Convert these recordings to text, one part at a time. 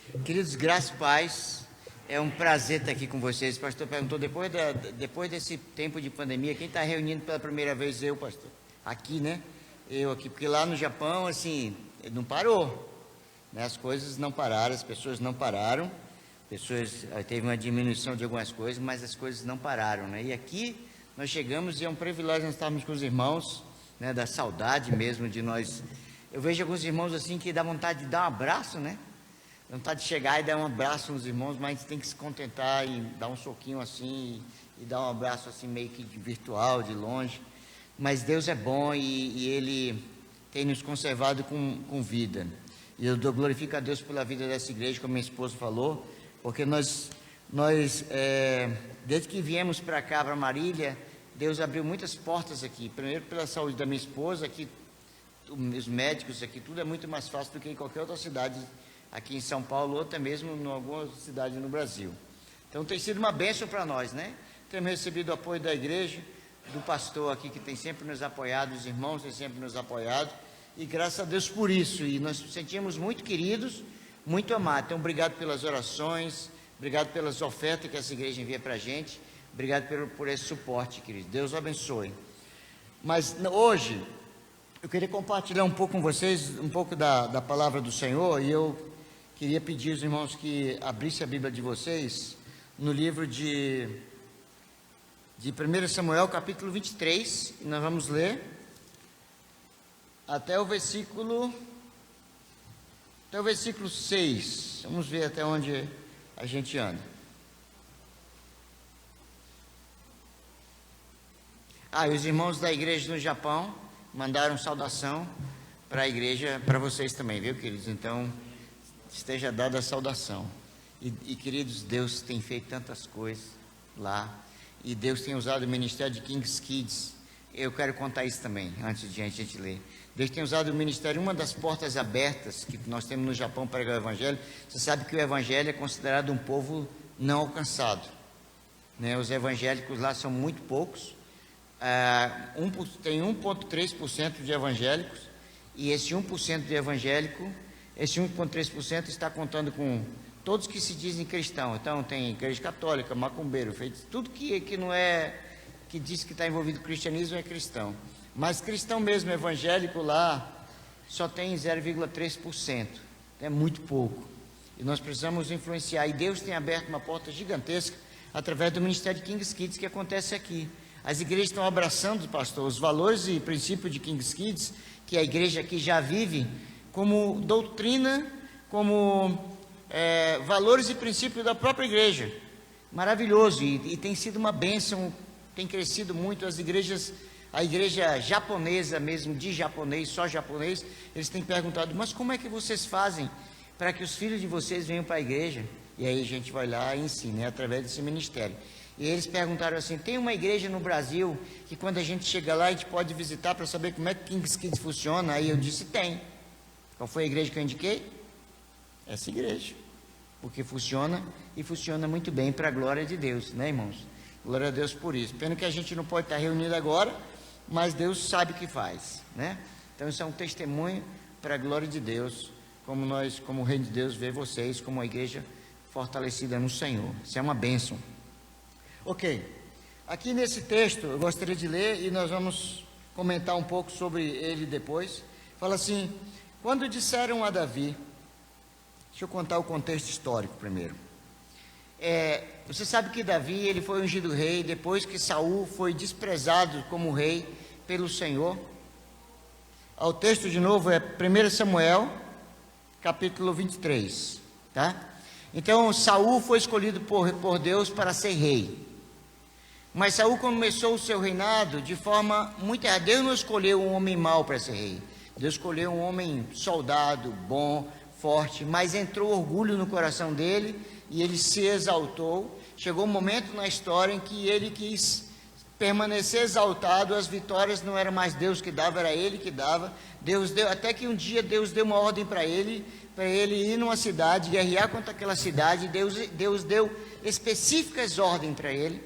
Queridos, graças e paz, é um prazer estar aqui com vocês. O pastor perguntou, depois desse tempo de pandemia, quem está reunindo pela primeira vez? Eu, pastor, aqui, né? Eu aqui, porque lá no Japão, assim, não parou, né? As coisas não pararam, as pessoas não pararam, teve uma diminuição de algumas coisas, mas as coisas não pararam, né? E aqui nós chegamos e é um privilégio nós estarmos com os irmãos, né? Da saudade mesmo de nós. Eu vejo alguns irmãos assim que dá vontade de dar um abraço, né? Dá vontade de chegar e dar um abraço nos irmãos, mas a gente tem que se contentar em dar um soquinho assim e dar um abraço assim meio que de virtual, de longe. Mas Deus é bom e Ele tem nos conservado com vida. E eu glorifico a Deus pela vida dessa igreja, como minha esposa falou, porque nós desde que viemos para cá, para Marília, Deus abriu muitas portas aqui. Primeiro pela saúde da minha esposa, aqui os médicos aqui, tudo é muito mais fácil do que em qualquer outra cidade aqui em São Paulo, ou até mesmo em alguma cidade no Brasil. Então tem sido uma bênção para nós, né? Temos recebido o apoio da igreja, do pastor aqui que tem sempre nos apoiado, os irmãos têm sempre nos apoiado, e graças a Deus por isso, e nós nos sentimos muito queridos, muito amados. Então obrigado pelas orações, obrigado pelas ofertas que essa igreja envia para a gente, obrigado por esse suporte, querido. Deus o abençoe. Mas hoje eu queria compartilhar um pouco com vocês, um pouco da palavra do Senhor, e eu queria pedir aos irmãos que abrissem a Bíblia de vocês no livro de 1 Samuel, capítulo 23, e nós vamos ler até o versículo 6, vamos ver até onde a gente anda. E os irmãos da igreja no Japão mandaram saudação para a igreja, para vocês também, viu, queridos? Então, esteja dada a saudação. E queridos, Deus tem feito tantas coisas lá, e Deus tem usado o ministério de King's Kids. Eu quero contar isso também, antes de a gente ler. Deus tem usado o ministério, uma das portas abertas que nós temos no Japão para pregar o Evangelho. Você sabe que o Evangelho é considerado um povo não alcançado, né? Os evangélicos lá são muito poucos, tem 1,3% de evangélicos, e esse 1% de evangélico, esse 1,3% está contando com todos que se dizem cristãos. Então tem igreja católica, macumbeiro, tudo que não é, que diz que está envolvido com cristianismo é cristão. Mas cristão mesmo, evangélico lá, só tem 0,3%. É muito pouco. E nós precisamos influenciar. E Deus tem aberto uma porta gigantesca através do ministério de King's Kids que acontece aqui. As igrejas estão abraçando, pastor, os valores e princípios de King's Kids, que a igreja aqui já vive, como doutrina, como valores e princípios da própria igreja. Maravilhoso, e tem sido uma bênção, tem crescido muito. As igrejas, a igreja japonesa mesmo, de japonês, só japonês, eles têm perguntado, mas como é que vocês fazem para que os filhos de vocês venham para a igreja? E aí a gente vai lá e ensina, através desse ministério. E eles perguntaram assim, tem uma igreja no Brasil que quando a gente chega lá a gente pode visitar para saber como é que King's Kids funciona? Aí eu disse, tem. Qual foi a igreja que eu indiquei? Essa igreja. Porque funciona e funciona muito bem para a glória de Deus, né, irmãos? Glória a Deus por isso. Pena que a gente não pode estar reunido agora, mas Deus sabe o que faz, né? Então isso é um testemunho para a glória de Deus, como nós, como o reino de Deus, vê vocês como uma igreja fortalecida no Senhor. Isso é uma bênção. Ok, aqui nesse texto eu gostaria de ler e nós vamos comentar um pouco sobre ele depois. Fala assim, quando disseram a Davi, deixa eu contar o contexto histórico primeiro. Você sabe que Davi, ele foi ungido rei depois que Saul foi desprezado como rei pelo Senhor. O texto de novo é 1 Samuel, capítulo 23, tá? Então Saul foi escolhido por Deus para ser rei. Mas Saul começou o seu reinado de forma muito errada. Deus não escolheu um homem mau para ser rei. Deus escolheu um homem soldado, bom, forte, mas entrou orgulho no coração dele e ele se exaltou. Chegou um momento na história em que ele quis permanecer exaltado, as vitórias não era mais Deus que dava, era ele que dava. Deus deu, até que um dia Deus deu uma ordem para ele ir numa cidade, guerrear contra aquela cidade. Deus deu específicas ordens para ele,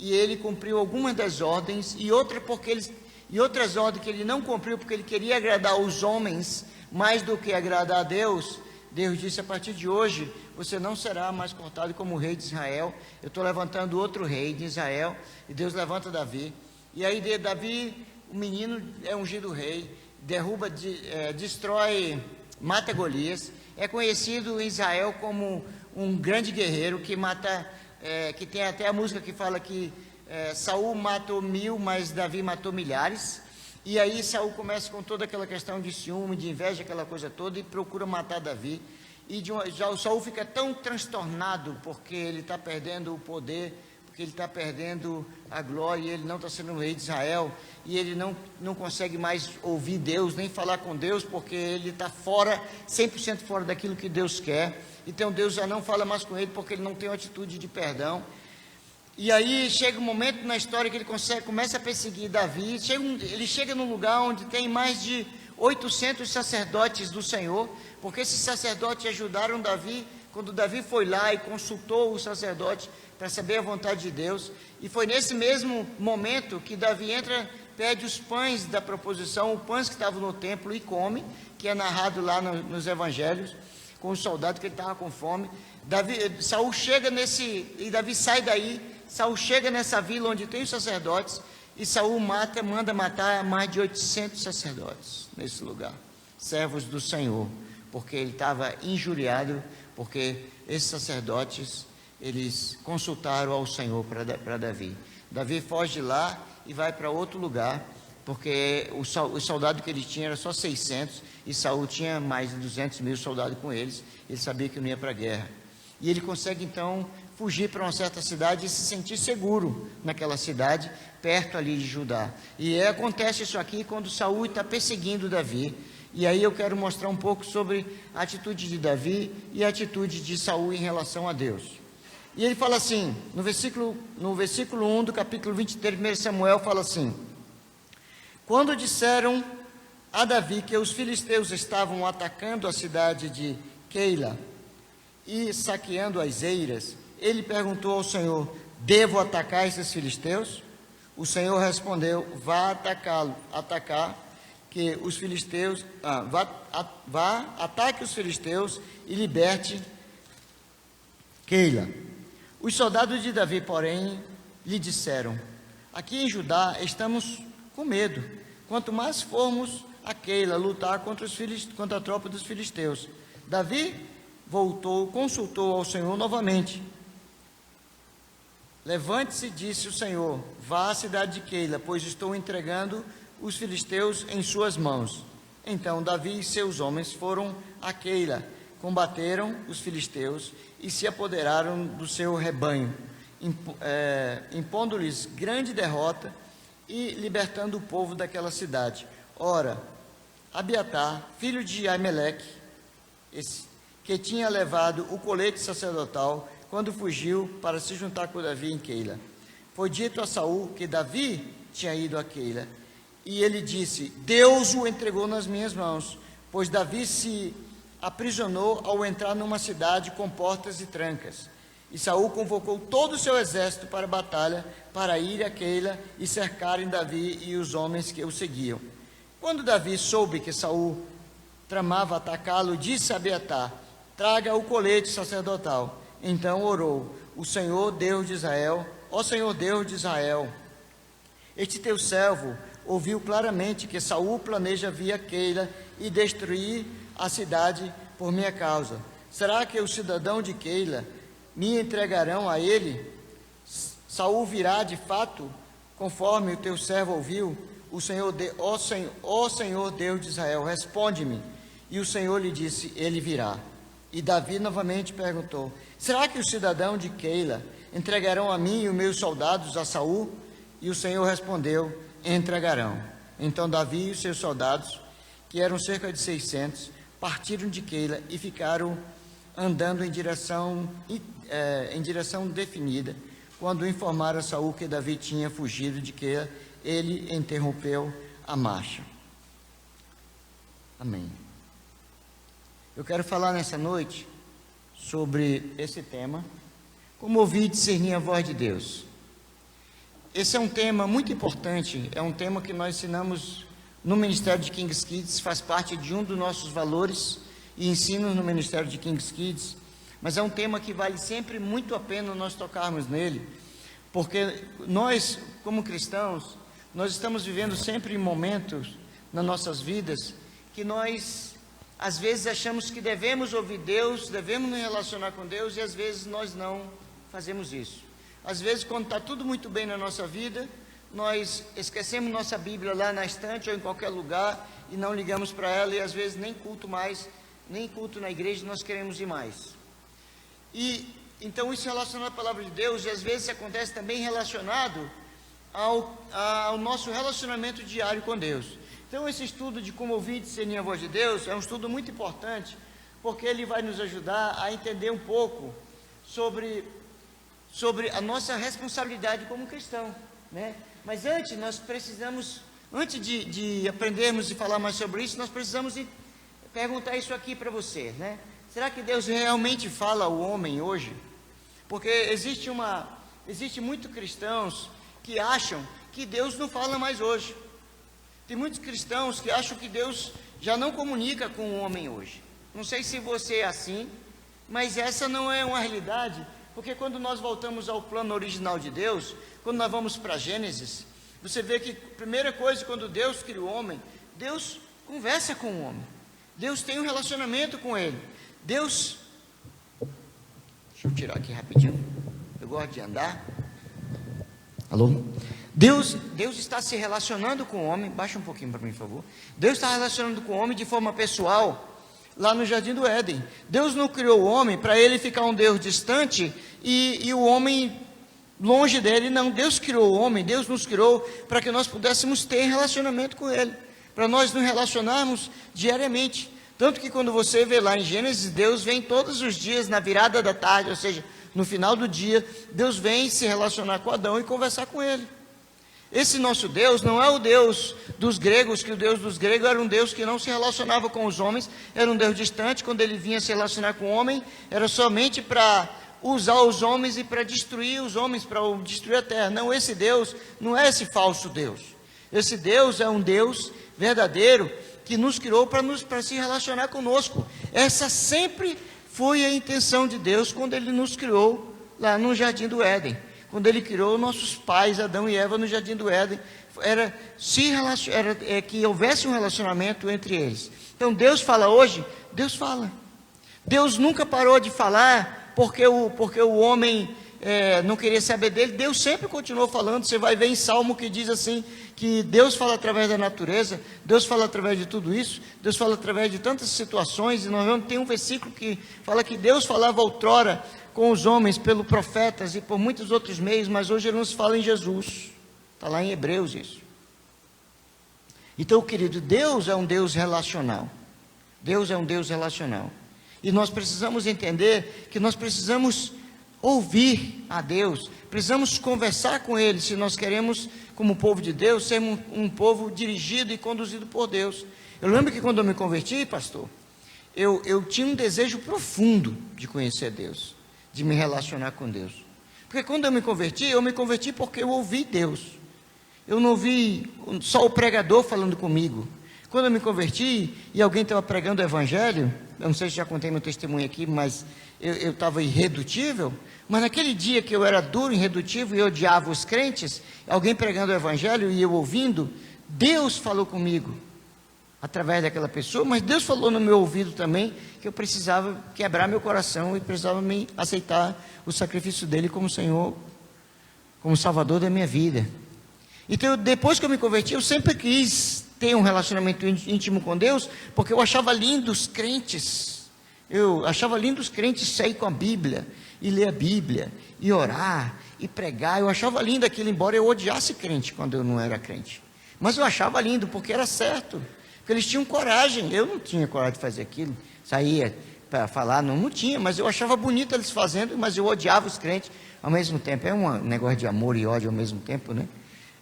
e ele cumpriu algumas das ordens, e outras ordens que ele não cumpriu, porque ele queria agradar os homens mais do que agradar a Deus. Deus disse: a partir de hoje, você não será mais contado como rei de Israel, eu estou levantando outro rei de Israel. E Deus levanta Davi, e aí Davi, o menino, é ungido rei, derruba, destrói, mata Golias, é conhecido em Israel como um grande guerreiro que mata, que tem até a música que fala que Saul matou 1000, mas Davi matou milhares. E aí Saul começa com toda aquela questão de ciúme, de inveja, aquela coisa toda, e procura matar Davi. E já o Saul fica tão transtornado porque ele está perdendo o poder, porque ele está perdendo a glória, ele não está sendo o rei de Israel, e ele não consegue mais ouvir Deus, nem falar com Deus, porque ele está fora, 100% fora daquilo que Deus quer. Então Deus já não fala mais com ele, porque ele não tem uma atitude de perdão. E aí chega um momento na história que ele começa a perseguir Davi. Ele chega num lugar onde tem mais de 800 sacerdotes do Senhor, porque esses sacerdotes ajudaram Davi, quando Davi foi lá e consultou os sacerdotes para saber a vontade de Deus. E foi nesse mesmo momento que Davi entra, pede os pães da proposição, os pães que estavam no templo, e come, que é narrado lá nos evangelhos, com os soldados, que ele estava com fome. Saul chega e Davi sai daí. Saul chega nessa vila onde tem os sacerdotes, e Saul manda matar mais de 800 sacerdotes nesse lugar, servos do Senhor, porque ele estava injuriado, porque esses sacerdotes, eles consultaram ao Senhor para Davi. Davi foge de lá e vai para outro lugar, porque o soldado que ele tinha era só 600, e Saul tinha mais de 200.000 soldados com eles. Ele sabia que não ia para a guerra, e ele consegue então fugir para uma certa cidade e se sentir seguro naquela cidade, perto ali de Judá. E acontece isso aqui quando Saul está perseguindo Davi. E aí eu quero mostrar um pouco sobre a atitude de Davi e a atitude de Saul em relação a Deus. E ele fala assim, no versículo 1 do capítulo 23 de 1 Samuel, fala assim: quando disseram a Davi que os filisteus estavam atacando a cidade de Keila e saqueando as eiras, ele perguntou ao Senhor: devo atacar esses filisteus? O Senhor respondeu: vá atacar que os filisteus, ataque os filisteus e liberte Keila. Os soldados de Davi, porém, lhe disseram: aqui em Judá estamos com medo, quanto mais formos a Keila lutar contra a tropa dos filisteus. Davi consultou ao Senhor novamente. Levante-se, disse o Senhor, vá à cidade de Keila, pois estou entregando os filisteus em suas mãos. Então Davi e seus homens foram a Keila, combateram os filisteus e se apoderaram do seu rebanho, impondo-lhes grande derrota e libertando o povo daquela cidade. Ora, Abiatar, filho de Aimeleque, que tinha levado o colete sacerdotal, quando fugiu para se juntar com Davi em Keila, foi dito a Saul que Davi tinha ido a Keila, e ele disse: Deus o entregou nas minhas mãos, pois Davi se aprisionou ao entrar numa cidade com portas e trancas. E Saul convocou todo o seu exército para a batalha, para ir a Keila e cercarem Davi e os homens que o seguiam. Quando Davi soube que Saul tramava atacá-lo, disse a Abiatar: traga o colete sacerdotal. Então orou: o Senhor Deus de Israel, ó Senhor Deus de Israel, este teu servo ouviu claramente que Saul planeja vir a Keila e destruir a cidade por minha causa. Será que os cidadãos de Keila me entregarão a ele? Saul virá de fato, conforme o teu servo ouviu? Ó Senhor Deus de Israel, responde-me. E o Senhor lhe disse: ele virá. E Davi novamente perguntou: será que os cidadãos de Keila entregarão a mim e os meus soldados a Saul? E o Senhor respondeu: entregarão. Então Davi e os seus soldados, que eram cerca de 600, partiram de Keila e ficaram andando em direção definida. Quando informaram a Saul que Davi tinha fugido de Keila, ele interrompeu a marcha. Amém. Eu quero falar nessa noite sobre esse tema: como ouvir e discernir a voz de Deus. Esse é um tema muito importante, é um tema que nós ensinamos no Ministério de King's Kids, faz parte de um dos nossos valores, e ensino no ministério de King's Kids, mas é um tema que vale sempre muito a pena nós tocarmos nele, porque nós, como cristãos, nós estamos vivendo sempre em momentos nas nossas vidas que nós, às vezes, achamos que devemos ouvir Deus, devemos nos relacionar com Deus, e às vezes nós não fazemos isso. Às vezes, quando está tudo muito bem na nossa vida, nós esquecemos nossa Bíblia lá na estante ou em qualquer lugar e não ligamos para ela, e às vezes nem culto mais, nem culto na igreja nós queremos ir mais. E então isso relacionado à palavra de Deus, e às vezes acontece também relacionado ao nosso relacionamento diário com Deus. Então esse estudo de como ouvir e discernir a voz de Deus é um estudo muito importante, porque ele vai nos ajudar a entender um pouco sobre a nossa responsabilidade como cristão, né? Mas antes de aprendermos e falar mais sobre isso, nós precisamos perguntar isso aqui para você, né? Será que Deus realmente fala ao homem hoje? Porque existe muitos cristãos que acham que Deus não fala mais hoje. Tem muitos cristãos que acham que Deus já não comunica com o homem hoje. Não sei se você é assim, mas essa não é uma realidade, porque quando nós voltamos ao plano original de Deus, quando nós vamos para Gênesis, você vê que a primeira coisa, quando Deus cria o homem, Deus conversa com o homem. Deus tem um relacionamento com ele. Deixa eu tirar aqui rapidinho, eu gosto de andar. Alô? Deus está se relacionando com o homem, baixa um pouquinho para mim, por favor. Deus está relacionando com o homem de forma pessoal, lá no Jardim do Éden. Deus não criou o homem para ele ficar um Deus distante e o homem longe dele. Não, Deus criou o homem, Deus nos criou para que nós pudéssemos ter relacionamento com ele, para nós nos relacionarmos diariamente. Tanto que quando você vê lá em Gênesis, Deus vem todos os dias na virada da tarde, ou seja, no final do dia, Deus vem se relacionar com Adão e conversar com ele. Esse nosso Deus não é o Deus dos gregos, que o Deus dos gregos era um Deus que não se relacionava com os homens, era um Deus distante. Quando ele vinha se relacionar com o homem, era somente para usar os homens e para destruir os homens, para destruir a terra. Não, esse Deus não é esse falso Deus. Esse Deus é um Deus verdadeiro, que nos criou para se relacionar conosco. Essa sempre foi a intenção de Deus quando Ele nos criou lá no Jardim do Éden. Quando Ele criou nossos pais, Adão e Eva, no Jardim do Éden, era que houvesse um relacionamento entre eles. Então Deus fala hoje, Deus fala. Deus nunca parou de falar porque o homem não queria saber dele. Deus sempre continuou falando. Você vai ver em Salmo que diz assim, que Deus fala através da natureza, Deus fala através de tudo isso, Deus fala através de tantas situações. E nós vamos ter um versículo que fala que Deus falava outrora com os homens pelo profetas e por muitos outros meios, mas hoje Ele nos fala em Jesus. Está lá em Hebreus isso. Então, querido, Deus é um Deus relacional. Deus é um Deus relacional. E nós precisamos entender que nós precisamos ouvir a Deus, precisamos conversar com Ele, se nós queremos, como povo de Deus, ser um povo dirigido e conduzido por Deus. Eu lembro que quando eu me converti, pastor, eu tinha um desejo profundo de conhecer Deus, de me relacionar com Deus. Porque quando eu me converti porque eu ouvi Deus. Eu não ouvi só o pregador falando comigo. Quando eu me converti e alguém estava pregando o evangelho, eu não sei se já contei meu testemunho aqui, mas eu estava irredutível, mas naquele dia que eu era duro, irredutível e odiava os crentes, alguém pregando o evangelho e eu ouvindo, Deus falou comigo através daquela pessoa, mas Deus falou no meu ouvido também que eu precisava quebrar meu coração e precisava me aceitar o sacrifício dele como Senhor, como Salvador da minha vida. Então, depois que eu me converti, eu sempre quis ter um relacionamento íntimo com Deus, porque eu achava lindo os crentes. Eu achava lindo os crentes sair com a Bíblia, e ler a Bíblia, e orar, e pregar. Eu achava lindo aquilo, embora eu odiasse crente quando eu não era crente. Mas eu achava lindo, porque era certo. Porque eles tinham coragem. Eu não tinha coragem de fazer aquilo. Saía para falar, não tinha. Mas eu achava bonito eles fazendo, mas eu odiava os crentes ao mesmo tempo. É um negócio de amor e ódio ao mesmo tempo, né?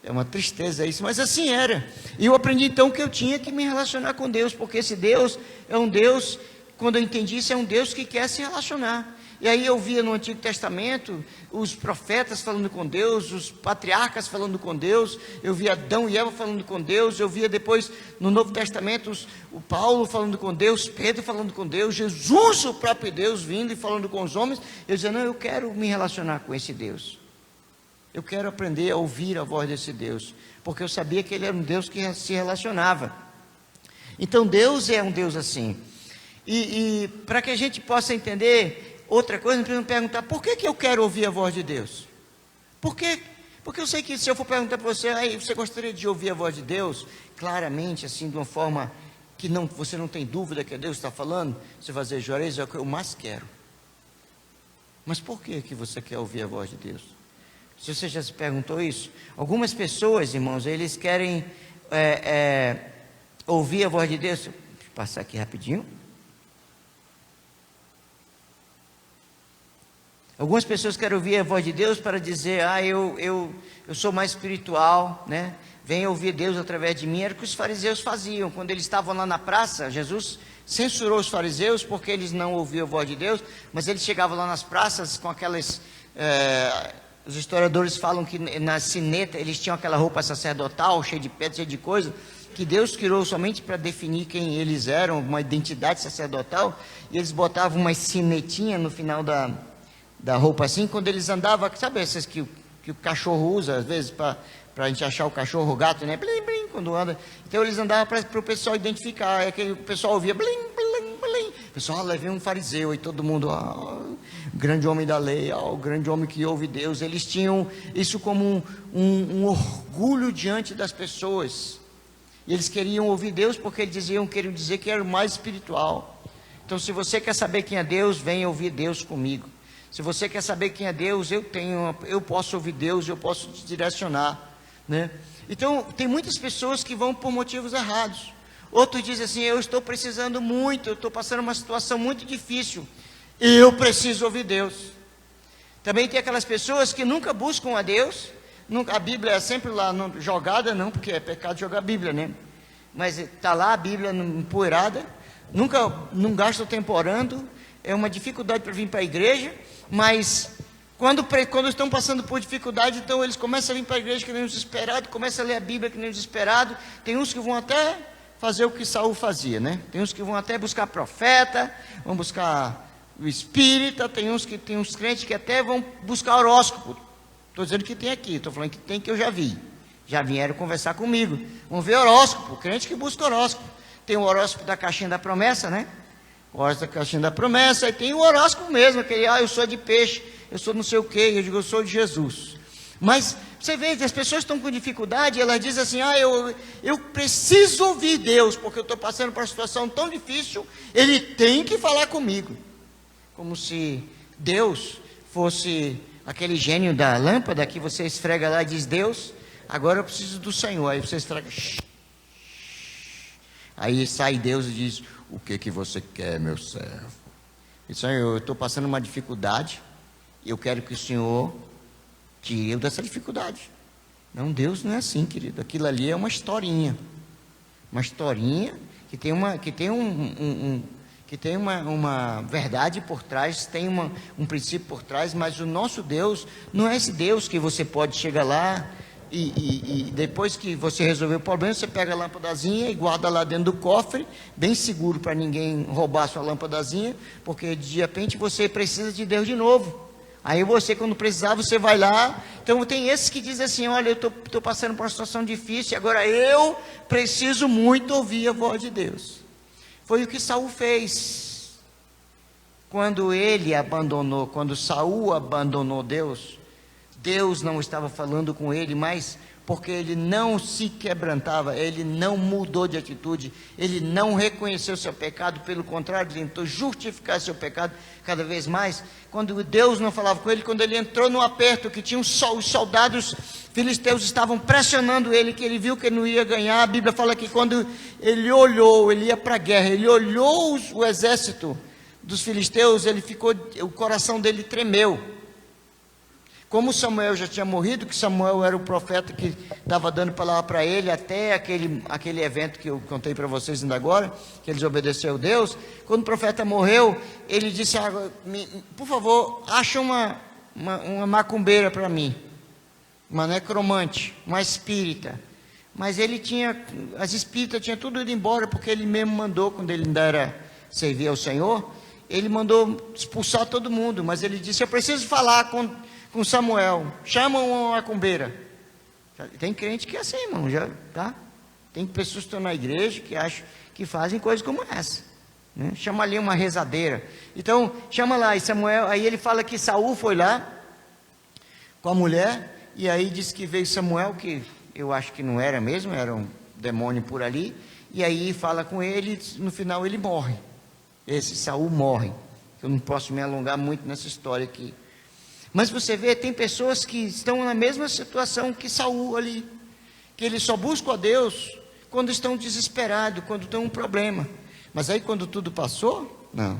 É uma tristeza isso, mas assim era. E eu aprendi então que eu tinha que me relacionar com Deus, porque esse Deus é um Deus, quando eu entendi isso, é um Deus que quer se relacionar. E aí eu via no Antigo Testamento os profetas falando com Deus, os patriarcas falando com Deus, eu via Adão e Eva falando com Deus, eu via depois no Novo Testamento o Paulo falando com Deus, Pedro falando com Deus, Jesus, o próprio Deus, vindo e falando com os homens. Eu dizia, não, eu quero me relacionar com esse Deus. Eu quero aprender a ouvir a voz desse Deus, porque eu sabia que ele era um Deus que se relacionava. Então Deus é um Deus assim. E para que a gente possa entender outra coisa, nós precisamos perguntar, por que eu quero ouvir a voz de Deus? Por quê? Porque eu sei que se eu for perguntar para você, aí você gostaria de ouvir a voz de Deus? Claramente, assim, de uma forma que você não tem dúvida que Deus está falando, você vai dizer, Juarez, é o que eu mais quero. Mas por que você quer ouvir a voz de Deus? Se você já se perguntou isso, algumas pessoas, irmãos, eles querem ouvir a voz de Deus. Deixa eu passar aqui rapidinho. Algumas pessoas querem ouvir a voz de Deus para dizer, eu sou mais espiritual, né? Venha ouvir Deus através de mim. Era o que os fariseus faziam. Quando eles estavam lá na praça, Jesus censurou os fariseus porque eles não ouviam a voz de Deus, mas eles chegavam lá nas praças com aquelas... os historiadores falam que na sineta eles tinham aquela roupa sacerdotal, cheia de pedras, cheia de coisa, que Deus criou somente para definir quem eles eram, uma identidade sacerdotal, e eles botavam uma sinetinha no final da roupa assim, quando eles andavam, sabe essas que o cachorro usa, às vezes, para a gente achar o cachorro, o gato, né? Blim, blim, quando anda. Então eles andavam para o pessoal identificar, é que o pessoal ouvia blim, blim, blim. O pessoal, levei um fariseu, e todo mundo, o grande homem da lei, o grande homem que ouve Deus. Eles tinham isso como um orgulho diante das pessoas. E eles queriam ouvir Deus porque eles queriam dizer que era o mais espiritual. Então, se você quer saber quem é Deus, venha ouvir Deus comigo. Se você quer saber quem é Deus, eu posso ouvir Deus, eu posso te direcionar, né? Então, tem muitas pessoas que vão por motivos errados. Outros dizem assim, eu estou precisando muito, eu estou passando uma situação muito difícil, eu preciso ouvir Deus. Também tem aquelas pessoas que nunca buscam a Deus, a Bíblia é sempre lá jogada, não, porque é pecado jogar a Bíblia, né? Mas está lá a Bíblia empoeirada, não gasta tempo orando, é uma dificuldade para vir para a igreja, mas quando estão passando por dificuldade, então eles começam a vir para a igreja que nem um desesperado, começam a ler a Bíblia que nem um desesperado. Tem uns que vão até fazer o que Saul fazia, né? Tem uns que vão até buscar profeta, vão buscar o espírita, tem uns crentes que até vão buscar horóscopo. Estou dizendo que tem aqui, estou falando que tem, que eu já vi. Já vieram conversar comigo. Vão ver horóscopo, crente que busca horóscopo. Tem o horóscopo da caixinha da promessa, né? O horóscopo da caixinha da promessa, e tem o horóscopo mesmo, aquele, eu sou de peixe, eu sou não sei o quê, eu digo, eu sou de Jesus. Mas você vê, as pessoas estão com dificuldade, elas dizem assim, eu preciso ouvir Deus, porque eu estou passando por uma situação tão difícil, Ele tem que falar comigo. Como se Deus fosse aquele gênio da lâmpada que você esfrega lá e diz, Deus, agora eu preciso do Senhor. Aí você esfrega, aí sai Deus e diz, o que você quer, meu servo? E Senhor, eu estou passando uma dificuldade, eu quero que o Senhor tire eu dessa dificuldade. Não, Deus não é assim, querido. Aquilo ali é uma historinha que tem uma verdade por trás, tem um princípio por trás, mas o nosso Deus não é esse Deus que você pode chegar lá e depois que você resolver o problema, você pega a lâmpadazinha e guarda lá dentro do cofre, bem seguro para ninguém roubar a sua lâmpadazinha, porque de repente você precisa de Deus de novo. Aí você, quando precisar, você vai lá. Então tem esses que dizem assim, olha, eu estou passando por uma situação difícil, agora eu preciso muito ouvir a voz de Deus. Foi o que Saul fez. Quando Saul abandonou Deus, Deus não estava falando com ele, mas porque ele não se quebrantava, ele não mudou de atitude, ele não reconheceu seu pecado, pelo contrário, ele tentou justificar seu pecado cada vez mais. Quando Deus não falava com ele, quando ele entrou no aperto, que tinha os soldados filisteus estavam pressionando ele, que ele viu que ele não ia ganhar, a Bíblia fala que quando ele olhou, ele ia para a guerra, ele olhou o exército dos filisteus, o coração dele tremeu. Como Samuel já tinha morrido, que Samuel era o profeta que estava dando palavra para ele, até aquele evento que eu contei para vocês ainda agora, que eles obedeceram a Deus. Quando o profeta morreu, ele disse, por favor, acha uma macumbeira para mim, uma necromante, uma espírita. Mas as espíritas tinham tudo ido embora, porque ele mesmo mandou, quando ele ainda era servir ao Senhor, ele mandou expulsar todo mundo, mas ele disse, eu preciso falar com Samuel, chama uma macumbeira. Tem crente que é assim, irmão, já, tá? Tem pessoas que estão na igreja que acham que fazem coisas como essa, né? Chama ali uma rezadeira. Então, chama lá, e Samuel, aí ele fala que Saul foi lá com a mulher, e aí diz que veio Samuel, que eu acho que não era mesmo, era um demônio por ali, e aí fala com ele, no final ele morre. Esse Saul morre. Eu não posso me alongar muito nessa história aqui. Mas você vê, tem pessoas que estão na mesma situação que Saul ali, que eles só buscam a Deus quando estão desesperados, quando tem um problema. Mas aí quando tudo passou, não.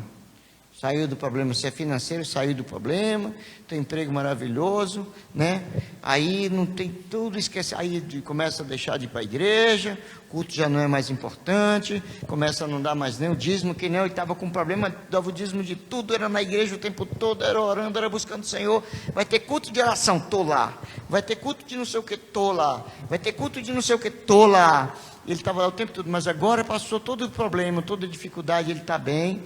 Saiu do problema, se é financeiro, saiu do problema, tem emprego maravilhoso, né? Aí não tem tudo, esquece, aí começa a deixar de ir para a igreja, o culto já não é mais importante, começa a não dar mais nem o dízimo, que nem eu estava com problema, dava o dízimo de tudo, era na igreja o tempo todo, era orando, era buscando o Senhor. Vai ter culto de oração, estou lá. Vai ter culto de não sei o que, estou lá. Vai ter culto de não sei o que, estou lá. Ele estava lá o tempo todo, mas agora passou todo o problema, toda a dificuldade, ele está bem.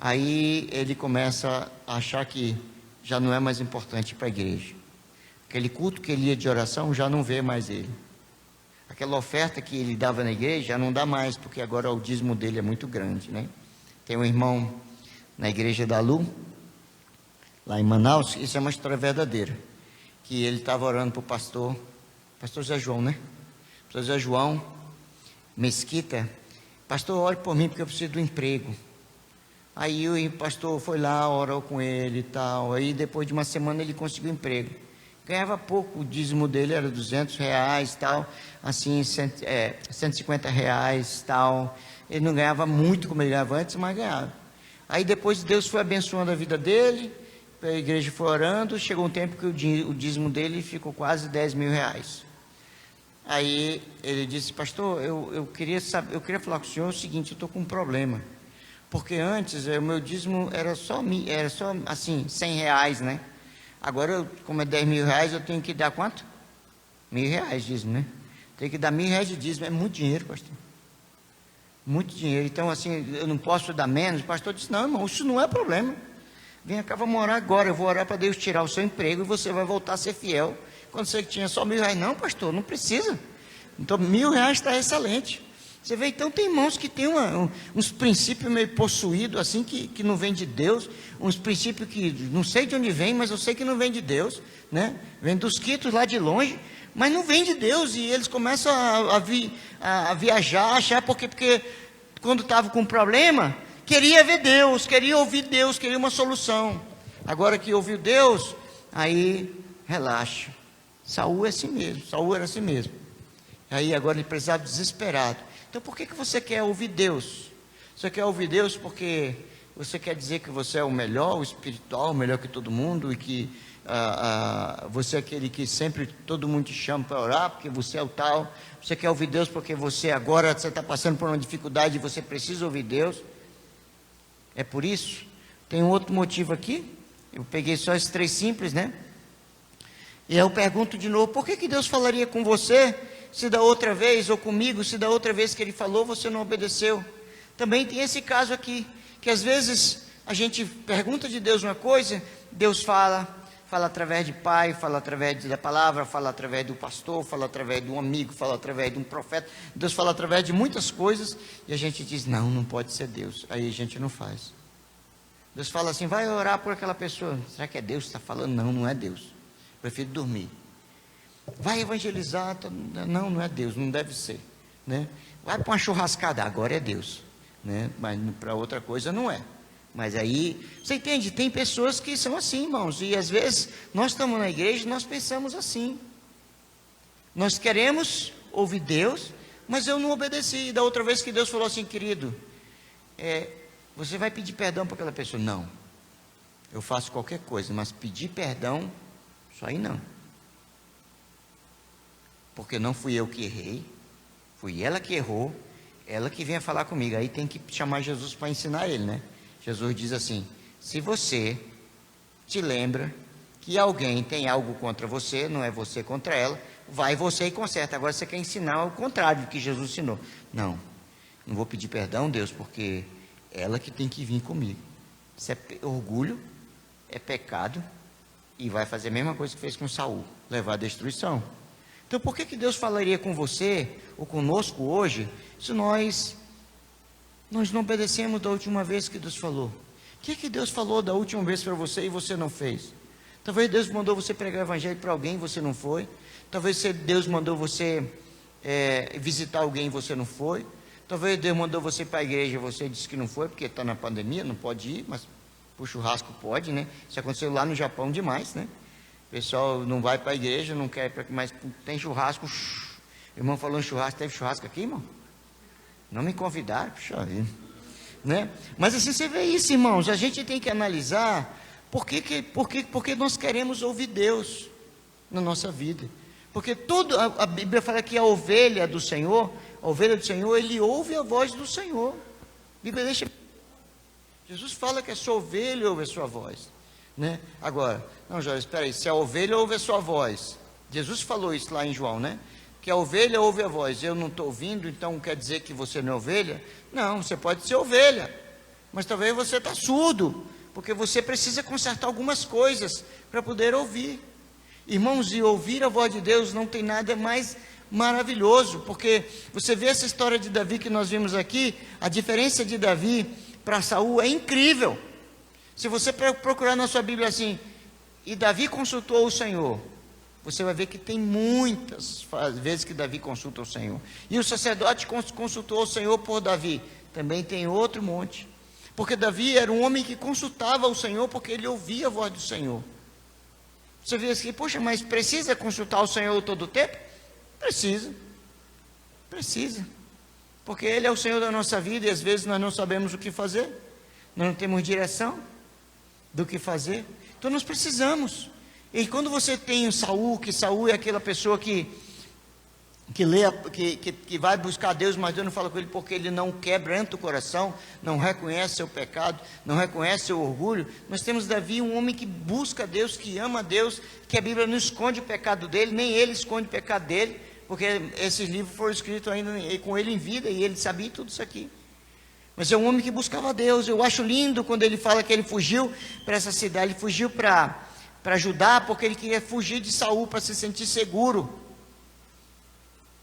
Aí ele começa a achar que já não é mais importante para a igreja. Aquele culto que ele ia de oração já não vê mais ele. Aquela oferta que ele dava na igreja já não dá mais, porque agora o dízimo dele é muito grande, né? Tem um irmão na igreja da Lu, lá em Manaus, isso é uma história verdadeira, que ele estava orando para o pastor Zé João, né? Pastor Zé João, Mesquita, pastor, ore por mim porque eu preciso do emprego. Aí o pastor foi lá, orou com ele e tal. Aí depois de uma semana ele conseguiu emprego. Ganhava pouco, o dízimo dele era R$200 tal, assim, 150 reais tal. Ele não ganhava muito como ele ganhava antes, mas ganhava. Aí depois Deus foi abençoando a vida dele, a igreja foi orando, chegou um tempo que o dízimo dele ficou quase R$10.000. Aí ele disse, pastor, eu queria falar com o senhor o seguinte, eu estou com um problema. Porque antes o meu dízimo era só assim, R$100, né? Agora, como é R$10.000, eu tenho que dar quanto? R$1.000 dízimo, né? Tenho que dar R$1.000 de dízimo, é muito dinheiro, pastor. Muito dinheiro. Então, assim, eu não posso dar menos. O pastor disse, não, irmão, isso não é problema. Vem cá, vamos orar agora. Eu vou orar para Deus tirar o seu emprego e você vai voltar a ser fiel. Quando você tinha só R$1.000, não, pastor, não precisa. Então, R$1.000 está excelente. Você vê, então tem irmãos que tem uns princípios meio possuídos, assim, que não vem de Deus, uns princípios que não sei de onde vem, mas eu sei que não vem de Deus, né? Vem dos quitos lá de longe, mas não vem de Deus, e eles começam a viajar, achar, porque quando estava com um problema, queria ver Deus, queria ouvir Deus, queria uma solução. Agora que ouviu Deus, aí relaxa. Saul é assim mesmo, Saul era assim mesmo. Aí agora ele precisava desesperado. Então por que você quer ouvir Deus? Você quer ouvir Deus porque você quer dizer que você é o melhor, o espiritual, o melhor que todo mundo, e que você é aquele que sempre todo mundo te chama para orar, porque você é o tal. Você quer ouvir Deus porque você está passando por uma dificuldade e você precisa ouvir Deus. É por isso? Tem um outro motivo aqui. Eu peguei só esses 3 simples, né? E eu pergunto de novo, por que Deus falaria com você se da outra vez, ou comigo, se da outra vez que Ele falou, você não obedeceu? Também tem esse caso aqui, que às vezes a gente pergunta de Deus uma coisa, Deus fala através de pai, fala através da palavra, fala através do pastor, fala através de um amigo, fala através de um profeta, Deus fala através de muitas coisas, e a gente diz, não pode ser Deus, aí a gente não faz. Deus fala assim, vai orar por aquela pessoa, será que é Deus que está falando? Não é Deus, prefiro dormir. Vai evangelizar, não é Deus, não deve ser, né? Vai para uma churrascada, agora é Deus, né? Mas para outra coisa não é. Mas aí, você entende, tem pessoas que são assim, irmãos, e às vezes nós estamos na igreja e nós pensamos assim, nós queremos ouvir Deus, mas eu não obedeci. Da outra vez que Deus falou assim, querido, você vai pedir perdão para aquela pessoa? Não, eu faço qualquer coisa, mas pedir perdão Isso aí não. Porque não fui eu que errei, foi ela que errou, ela que venha falar comigo. Aí tem que chamar Jesus para ensinar ele, né? Jesus diz assim: se você te lembra que alguém tem algo contra você, não é você contra ela, vai você e conserta. Agora você quer ensinar o contrário do que Jesus ensinou. Não vou pedir perdão, Deus, porque ela que tem que vir comigo. Isso é orgulho, é pecado, e vai fazer a mesma coisa que fez com Saul, levar à destruição. Então por que Deus falaria com você ou conosco hoje se nós não obedecemos da última vez que Deus falou? O que Deus falou da última vez para você e você não fez? Talvez Deus mandou você pregar o evangelho para alguém e você não foi. Talvez Deus mandou você visitar alguém e você não foi. Talvez Deus mandou você para a igreja e você disse que não foi, porque está na pandemia, não pode ir, mas para o churrasco pode, né? Isso aconteceu lá no Japão demais, né? O pessoal não vai para a igreja, não quer, mas tem churrasco. O irmão falou em churrasco, teve churrasco aqui, irmão? Não me convidaram, puxa vida, né? Mas assim você vê isso, irmãos, a gente tem que analisar porque nós queremos ouvir Deus na nossa vida. Porque a Bíblia fala que a ovelha do Senhor, ele ouve a voz do Senhor. A Bíblia Jesus fala que a sua ovelha ouve a sua voz, né? Agora, não, Jorge, espera aí, se a ovelha ouve a sua voz, Jesus falou isso lá em João, né? Que a ovelha ouve a voz, eu não estou ouvindo, então quer dizer que você não é ovelha? Não, você pode ser ovelha, mas talvez você está surdo, porque você precisa consertar algumas coisas para poder ouvir. Irmãos, e ouvir a voz de Deus não tem nada mais maravilhoso, porque você vê essa história de Davi que nós vimos aqui, a diferença de Davi para Saul é incrível. Se você procurar na sua Bíblia assim, e Davi consultou o Senhor, você vai ver que tem muitas vezes que Davi consulta o Senhor. E o sacerdote consultou o Senhor por Davi, também tem outro monte. Porque Davi era um homem que consultava o Senhor, porque ele ouvia a voz do Senhor. Você vê assim, poxa, mas precisa consultar o Senhor todo o tempo? Precisa, porque Ele é o Senhor da nossa vida e às vezes nós não sabemos o que fazer, nós não temos direção do que fazer, então nós precisamos. E quando você tem o Saul, que Saul é aquela pessoa que vai buscar Deus, mas Deus não fala com ele porque ele não quebranta o coração, não reconhece seu pecado, não reconhece seu orgulho. Nós temos Davi, um homem que busca Deus, que ama Deus, que a Bíblia não esconde o pecado dele, nem ele esconde o pecado dele, porque esses livros foram escritos ainda com ele em vida, e ele sabia tudo isso aqui. Mas é um homem que buscava Deus. Eu acho lindo quando ele fala que ele fugiu para essa cidade, ele fugiu para Judá, porque ele queria fugir de Saul, para se sentir seguro.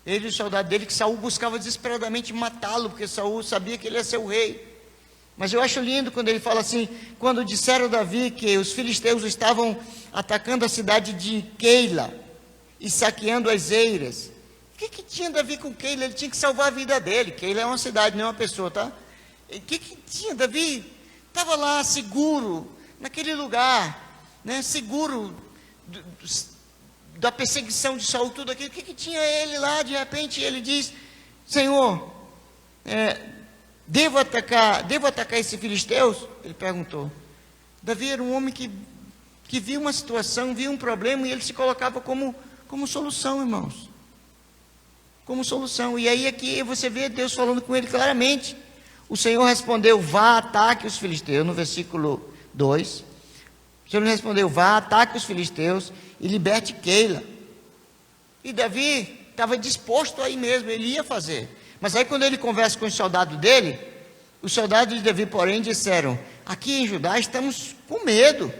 Ele e o soldado dele, que Saul buscava desesperadamente matá-lo, porque Saul sabia que ele ia ser o rei. Mas eu acho lindo quando ele fala assim, quando disseram a Davi que os filisteus estavam atacando a cidade de Keila e saqueando as eiras. O que tinha Davi com Keila? Ele tinha que salvar a vida dele. Keila é uma cidade, não é uma pessoa, tá? O que tinha? Davi estava lá seguro, naquele lugar, né? Seguro da perseguição de Saul, tudo aquilo. O que tinha ele lá? De repente ele diz, Senhor, devo atacar esses filisteus? Ele perguntou. Davi era um homem que via uma situação, via um problema, e ele se colocava como solução, irmãos. Como solução. E aí aqui você vê Deus falando com ele claramente. O Senhor respondeu, vá, ataque os filisteus, no versículo 2. O Senhor respondeu, vá, ataque os filisteus e liberte Keila. E Davi estava disposto a ir mesmo, ele ia fazer. Mas aí quando ele conversa com os soldados dele, os soldados de Davi, porém, disseram, aqui em Judá estamos com medo.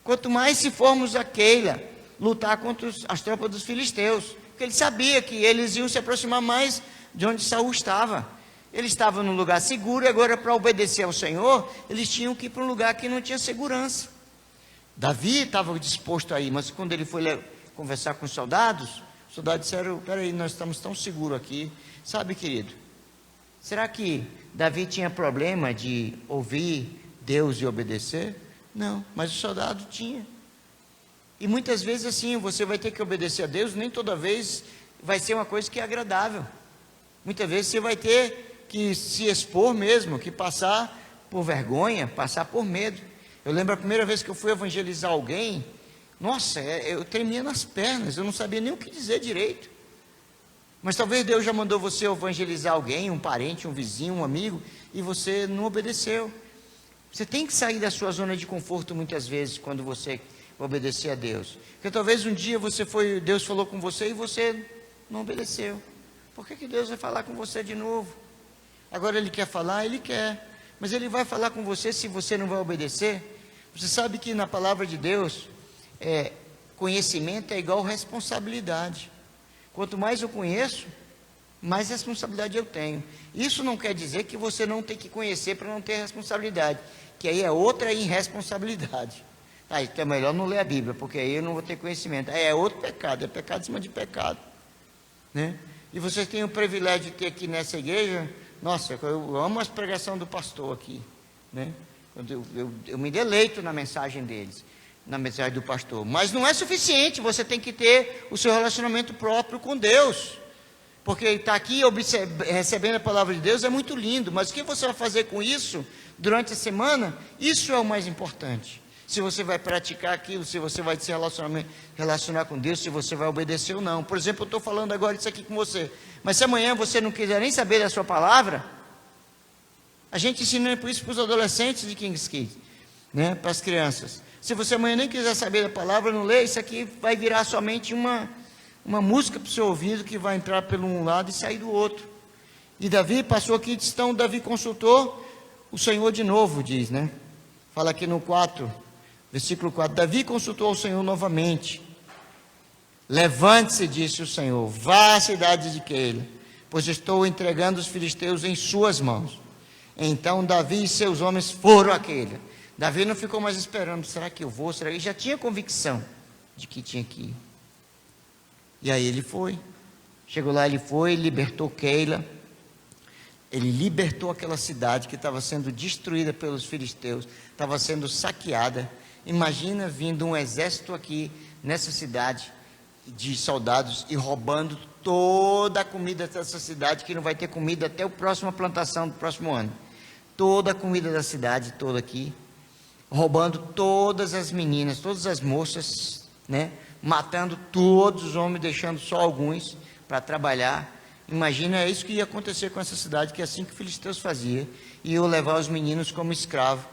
Quanto mais se formos a Keila, lutar contra as tropas dos filisteus. Porque ele sabia que eles iam se aproximar mais de onde Saul estava. Ele estava num lugar seguro, e agora para obedecer ao Senhor, eles tinham que ir para um lugar que não tinha segurança. Davi estava disposto a ir, mas quando ele foi conversar com os soldados disseram, peraí, nós estamos tão seguros aqui. Sabe, querido, será que Davi tinha problema de ouvir Deus e obedecer? Não, mas o soldado tinha. E muitas vezes assim, você vai ter que obedecer a Deus, nem toda vez vai ser uma coisa que é agradável. Muitas vezes você vai ter que se expor mesmo, que passar por vergonha, passar por medo. Eu lembro a primeira vez que eu fui evangelizar alguém, Nossa, eu tremia nas pernas, eu não sabia nem o que dizer direito. Mas talvez Deus já mandou você evangelizar alguém, um parente, um vizinho, um amigo, e você não obedeceu. Você tem que sair da sua zona de conforto muitas vezes quando você obedecer a Deus. Porque talvez um dia Deus falou com você e você não obedeceu. Por que Deus vai falar com você de novo? Agora Ele quer falar, Ele quer. Mas Ele vai falar com você se você não vai obedecer. Você sabe que na palavra de Deus, conhecimento é igual responsabilidade. Quanto mais eu conheço, mais responsabilidade eu tenho. Isso não quer dizer que você não tem que conhecer para não ter responsabilidade, que aí é outra irresponsabilidade. Então é melhor não ler a Bíblia, porque aí eu não vou ter conhecimento. Aí é outro pecado, é pecado em cima de pecado, né? E vocês têm o privilégio de ter aqui nessa igreja, nossa, eu amo as pregações do pastor aqui, né? Eu me deleito na mensagem deles, na mensagem do pastor, mas não é suficiente, você tem que ter o seu relacionamento próprio com Deus, porque estar aqui recebendo a palavra de Deus é muito lindo, mas o que você vai fazer com isso durante a semana, isso é o mais importante. Se você vai praticar aquilo, se você vai se relacionar com Deus, se você vai obedecer ou não. Por exemplo, eu estou falando agora isso aqui com você, mas se amanhã você não quiser nem saber da sua palavra, a gente ensina isso para os adolescentes de Kings Kids, né? Para as crianças. Se você amanhã nem quiser saber da palavra, não lê, isso aqui vai virar somente uma música para o seu ouvido, que vai entrar pelo um lado e sair do outro. E Davi passou aqui, então Davi consultou o Senhor de novo, diz, né? Fala aqui no 4, versículo 4, Davi consultou o Senhor novamente. Levante-se, disse o Senhor, vá à cidade de Keila, pois estou entregando os filisteus em suas mãos. Então Davi e seus homens foram a Keila. Davi não ficou mais esperando, será que eu vou? Será que ele já tinha convicção de que tinha que ir? E aí ele foi. Chegou lá, ele foi, libertou Keila. Ele libertou aquela cidade que estava sendo destruída pelos filisteus, estava sendo saqueada. Imagina vindo um exército aqui nessa cidade de soldados e roubando toda a comida dessa cidade, que não vai ter comida até a próxima plantação do próximo ano. Toda a comida da cidade toda aqui, roubando todas as meninas, todas as moças, né? Matando todos os homens, deixando só alguns para trabalhar. Imagina, é isso que ia acontecer com essa cidade, que é assim que os filisteus faziam, e iam levar os meninos como escravos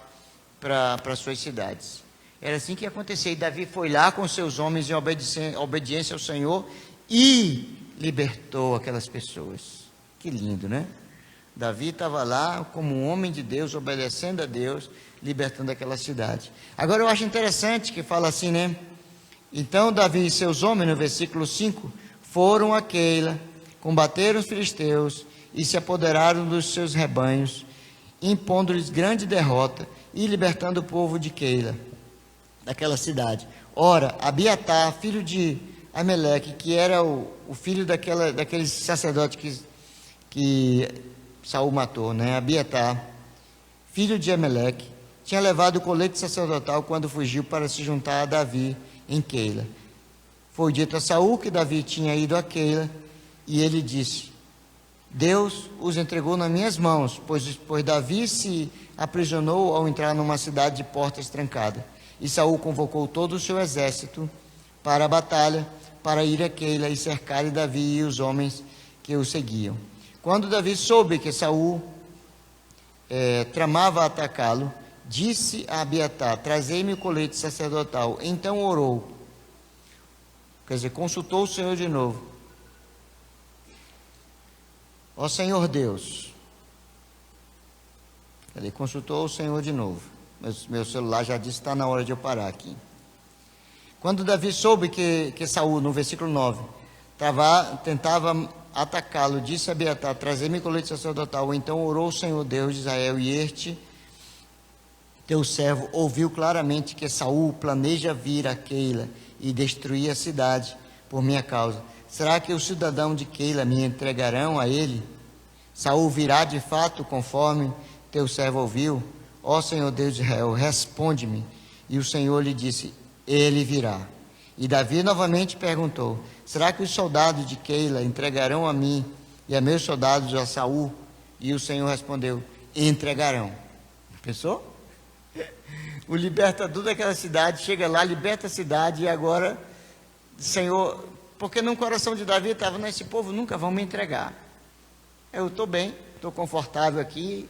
para suas cidades. Era assim que ia acontecer, e Davi foi lá com seus homens em obediência ao Senhor e libertou aquelas pessoas. Que lindo, né? Davi estava lá como um homem de Deus, obedecendo a Deus, libertando aquela cidade. Agora eu acho interessante que fala assim, né? Então Davi e seus homens, no versículo 5, foram a Keila, combateram os filisteus e se apoderaram dos seus rebanhos, impondo-lhes grande derrota e libertando o povo de Keila, daquela cidade. Ora, Abiatar, filho de Ameleque, que era o filho daquele sacerdote que Saul matou, né? Abiatar, filho de Ameleque, tinha levado o colete sacerdotal quando fugiu para se juntar a Davi em Keila. Foi dito a Saul que Davi tinha ido a Keila, e ele disse: Deus os entregou nas minhas mãos, pois Davi se aprisionou ao entrar numa cidade de portas trancada. E Saul convocou todo o seu exército para a batalha, para ir a Keila e cercar Davi e os homens que o seguiam. Quando Davi soube que Saul tramava atacá-lo, disse a Abiatar: trazei-me o colete sacerdotal. Então orou, quer dizer, consultou o Senhor de novo. Ó Senhor Deus, ele consultou o Senhor de novo. Meu celular já disse que está na hora de eu parar aqui. Quando Davi soube que Saul, no versículo 9, tentava atacá-lo, disse a Abiatar: trazei-me colete sacerdotal. Então orou o Senhor Deus de Israel, e este teu servo ouviu claramente que Saul planeja vir a Keila e destruir a cidade por minha causa. Será que os cidadãos de Keila me entregarão a ele? Saul virá de fato conforme teu servo ouviu? Ó Senhor Deus de Israel, responde-me. E o Senhor lhe disse: ele virá. E Davi novamente perguntou: será que os soldados de Keila entregarão a mim e a meus soldados a Saul? E o Senhor respondeu: entregarão. Pensou? O libertador daquela cidade chega lá, liberta a cidade, e agora, Senhor, porque no coração de Davi estava, não, esse povo nunca vão me entregar. Eu estou bem, estou confortável aqui,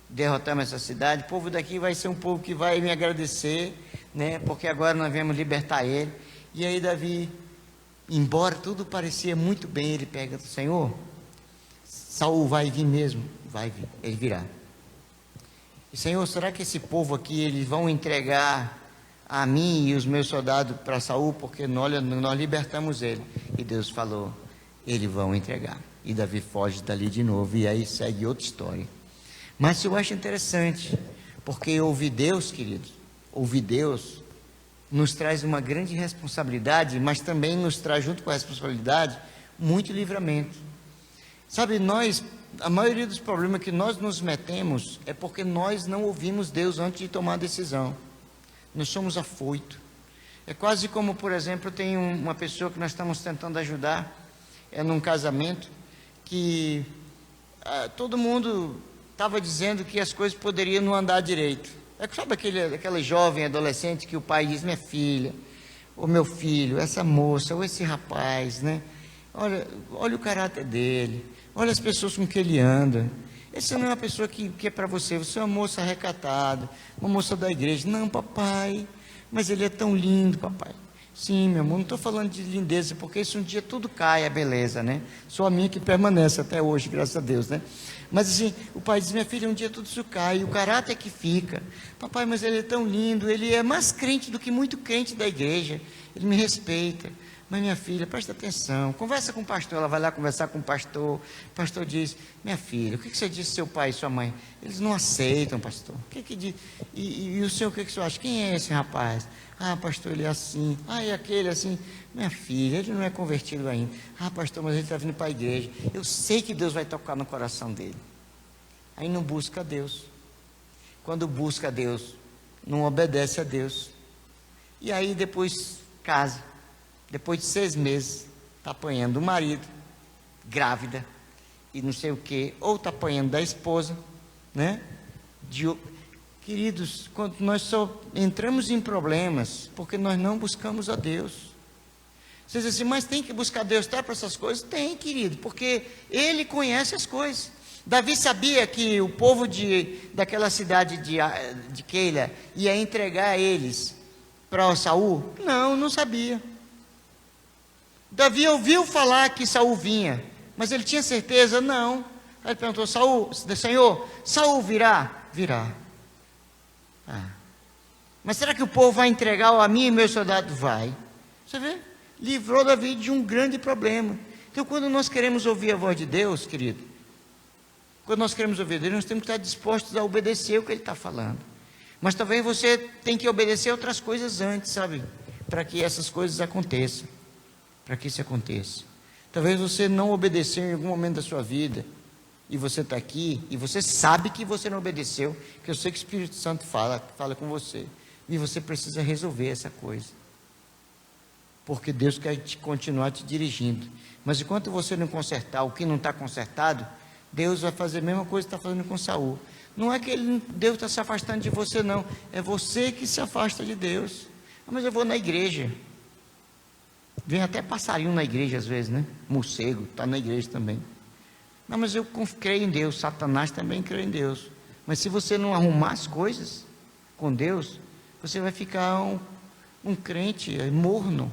derrotamos essa cidade, o povo daqui vai ser um povo que vai me agradecer, né? Porque agora nós viemos libertar ele. E aí Davi, embora tudo parecia muito bem, ele pega, Senhor, Saul vai vir mesmo? Vai vir, ele virá. E Senhor, será que esse povo aqui, eles vão entregar a mim e os meus soldados para Saul, porque nós libertamos ele? E Deus falou, eles vão entregar. E Davi foge dali de novo, e aí segue outra história. Mas eu acho interessante, porque ouvir Deus, queridos, ouvir Deus nos traz uma grande responsabilidade, mas também nos traz, junto com a responsabilidade, muito livramento. Sabe, a maioria dos problemas que nós nos metemos é porque nós não ouvimos Deus antes de tomar a decisão. Nós somos afoitos. É quase como, por exemplo, tem uma pessoa que nós estamos tentando ajudar, num casamento, que todo mundo estava dizendo que as coisas poderiam não andar direito. Sabe aquela jovem adolescente que o pai diz, minha filha, ou meu filho, essa moça, ou esse rapaz, né? Olha o caráter dele, olha as pessoas com que ele anda. Essa não é uma pessoa que é para você, você é uma moça recatada, uma moça da igreja. Não, papai, mas ele é tão lindo, papai. Sim, meu amor, não estou falando de lindeza, porque isso um dia tudo cai, a beleza, né? Só a minha que permanece até hoje, graças a Deus, né? Mas assim, o pai diz, minha filha, um dia tudo isso cai, o caráter é que fica. Papai, mas ele é tão lindo, ele é mais crente do que muito crente da igreja, ele me respeita. Mas minha filha, presta atenção, conversa com o pastor. Ela vai lá conversar com o pastor diz, minha filha, o que você disse seu pai e sua mãe? Eles não aceitam, pastor. O que diz? E o senhor, o que o senhor acha? Quem é esse rapaz? Ah, pastor, ele é assim. Ah, e aquele assim? Minha filha, ele não é convertido ainda. Ah, pastor, mas ele está vindo para a igreja. Eu sei que Deus vai tocar no coração dele. Aí não busca a Deus. Quando busca a Deus, não obedece a Deus. E aí depois casa. Depois de 6 meses, está apanhando o marido, grávida, e não sei o que, ou está apanhando da esposa, né? Queridos, quando nós só entramos em problemas, porque nós não buscamos a Deus. Você diz assim, mas tem que buscar Deus, tá, para essas coisas? Tem, querido, porque Ele conhece as coisas. Davi sabia que o povo daquela cidade de Keila ia entregar eles para Saul? Não sabia. Davi ouviu falar que Saul vinha, mas ele tinha certeza? Não. Aí ele perguntou, Senhor, Saul virá? Virá. Mas será que o povo vai entregar a mim e meu soldado? Vai. Você vê? Livrou Davi de um grande problema. Então, quando nós queremos ouvir a voz de Deus, querido, quando nós queremos ouvir Deus, nós temos que estar dispostos a obedecer o que Ele está falando. Mas talvez você tenha que obedecer outras coisas antes, sabe? Para que essas coisas aconteçam. Para que isso aconteça. Talvez você não obedeceu em algum momento da sua vida, e você está aqui, e você sabe que você não obedeceu, que eu sei que o Espírito Santo fala com você, e você precisa resolver essa coisa, porque Deus quer continuar te dirigindo. Mas enquanto você não consertar o que não está consertado, Deus vai fazer a mesma coisa que está fazendo com Saul. Não é que Deus está se afastando de você, não, é você que se afasta de Deus. Mas eu vou na igreja. Vem até passarinho na igreja às vezes, né? Morcego, está na igreja também. Não, mas eu creio em Deus. Satanás também crê em Deus. Mas se você não arrumar as coisas com Deus, você vai ficar um crente morno.